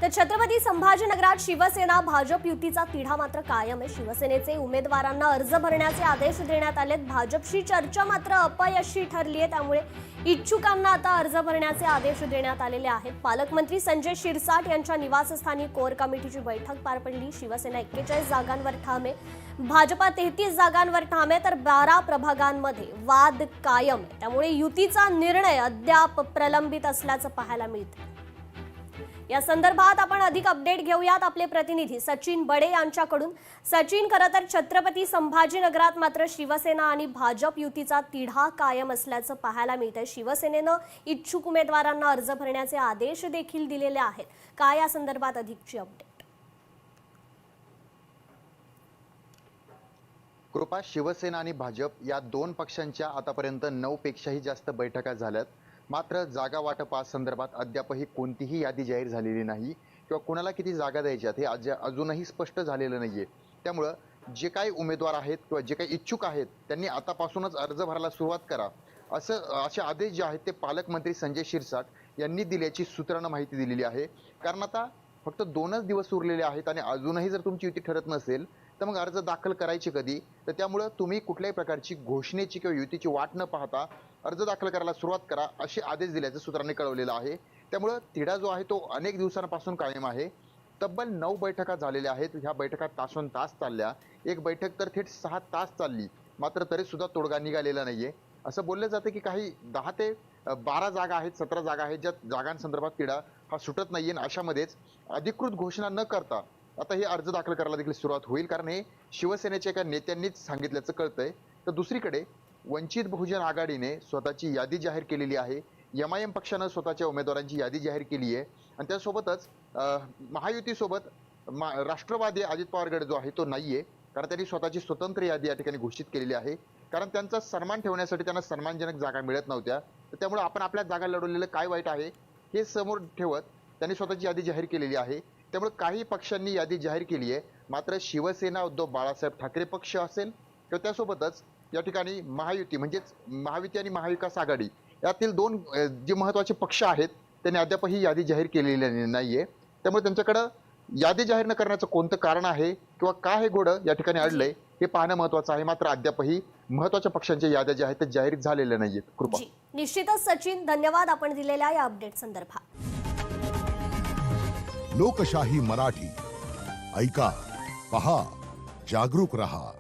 तर छत्रपती संभाजीनगरात शिवसेना भाजप युतीचा तिढा मात्र कायम आहे। शिवसेनेचे उमेदवारांना अर्ज भरण्याचे आदेश देण्यात आलेत। भाजपशी चर्चा मात्र अपयशी ठरली आहे, त्यामुळे इच्छुकांना आता अर्ज भरण्याचे आदेश देण्यात आलेले आहेत। पालकमंत्री संजय शिरसाट यांच्या निवासस्थानी कोर कमिटीची बैठक पार पडली। शिवसेना 41 जागांवर ठाम आहे, भाजपा 33 जागांवर ठाम आहे, तर 12 प्रभागांमध्ये वाद कायम आहे, त्यामुळे युतीचा निर्णय अद्याप प्रलंबित असल्याचं पाहायला मिळतं। या संदर्भात आपण अधिक अपडेट घेऊयात आपले प्रतिनिधी सचिन बडे यांच्याकडून। सचिन, खरं तर छत्रपती संभाजीनगरात मात्र शिवसेना आणि भाजप युतीचा तिढा कायम असल्याचं पाहायला मिळतंय। शिवसेनेनं इच्छुक उमेदवारांना अर्ज भरण्याचे आदेश देखील दिलेले आहेत। काय या संदर्भात अधिकची अपडेट? कृपा, शिवसेना आणि भाजप या दोन पक्षांच्या आतापर्यंत 9 पेक्षाही जास्त बैठका झाल्यात, मात्र जागा वाटपासंदर्भात अद्यापही कोणतीही यादी जाहीर झालेली नाही किंवा कोणाला किती जागा द्यायच्यात हे अजूनही स्पष्ट झालेलं नाहीये। त्यामुळं जे काही उमेदवार आहेत किंवा जे काही इच्छुक आहेत त्यांनी आतापासूनच अर्ज भरायला सुरुवात करा, असे आदेश जे आहेत ते पालकमंत्री संजय शिरसाट यांनी दिल्याची सूत्रांना माहिती दिलेली आहे। कारण आता फक्त 2च दिवस उरलेले आहेत आणि अजूनही जर तुमची युती ठरत नसेल तर मग अर्ज दाखल करायचे कधी? तर त्यामुळे तुम्ही कुठल्याही प्रकारची घोषणेची किंवा युतीची वाट न पाहता अर्ज दाखल करायला सुरुवात करा, असे आदेश दिल्याचं सूत्रांनी कळवलेलं आहे। त्यामुळे तिढा जो आहे तो अनेक दिवसांपासून कायम आहे। तब्बल 9 बैठका झालेल्या आहेत। ह्या बैठका तासोनतास चालल्या, एक बैठक तर थेट 6 तास चालली, मात्र तरी सुद्धा तोडगा निघालेला नाहीये। असं बोललं जातं की काही 10 ते 12 जागा आहेत, 17 जागा आहेत ज्या जागांसंदर्भात तिढा हा सुटत नाहीये। अशामध्येच अधिकृत घोषणा न करता आता हे अर्ज दाखल करायला देखील सुरुवात होईल, कारण हे शिवसेनेच्या एका नेत्यांनीच सांगितल्याचं कळतंय। तर दुसरीकडे वंचित बहुजन आघाडीने स्वतःची यादी जाहीर केलेली आहे, MIM पक्षानं स्वतःच्या उमेदवारांची यादी जाहीर केली आहे आणि त्यासोबतच महायुतीसोबत राष्ट्रवादी अजित पवार गट जो आहे तो नाहीये, कारण त्यांनी स्वतःची स्वतंत्र यादी या ठिकाणी घोषित केलेली आहे। कारण त्यांचा सन्मान ठेवण्यासाठी त्यांना सन्मानजनक जागा मिळत नव्हत्या, तर त्यामुळे आपण आपल्या जागा लढवलेलं काय वाईट आहे हे समोर ठेवत त्यांनी स्वतःची यादी जाहीर केलेली आहे। त्यामुळे काही पक्षांनी यादी जाहीर केली आहे, मात्र शिवसेना उद्धव बाळासाहेब ठाकरे पक्ष असेल किंवा त्यासोबतच या ठिकाणी महायुती म्हणजेच महायुती आणि महाविकास आघाडी यातील 2 जे महत्त्वाचे पक्ष आहेत त्यांनी अद्यापही यादी जाहीर केलेली नाहीये। त्यामुळे त्यांच्याकडे यादी जाहीर न करण्याचं कोणतं कारण आहे किंवा का हे घोडं या ठिकाणी अडलंय हे पाहणं महत्त्वाचं आहे। मात्र अद्यापही महत्त्वाच्या पक्षांच्या याद्या ज्या आहेत त्या जाहीर झालेल्या नाहीयेत। कृपा, निश्चितच सचिन, धन्यवाद आपण दिलेल्या या अपडेट संदर्भात। लोकशाही मराठी ऐका, पहा, जागरूक रहा।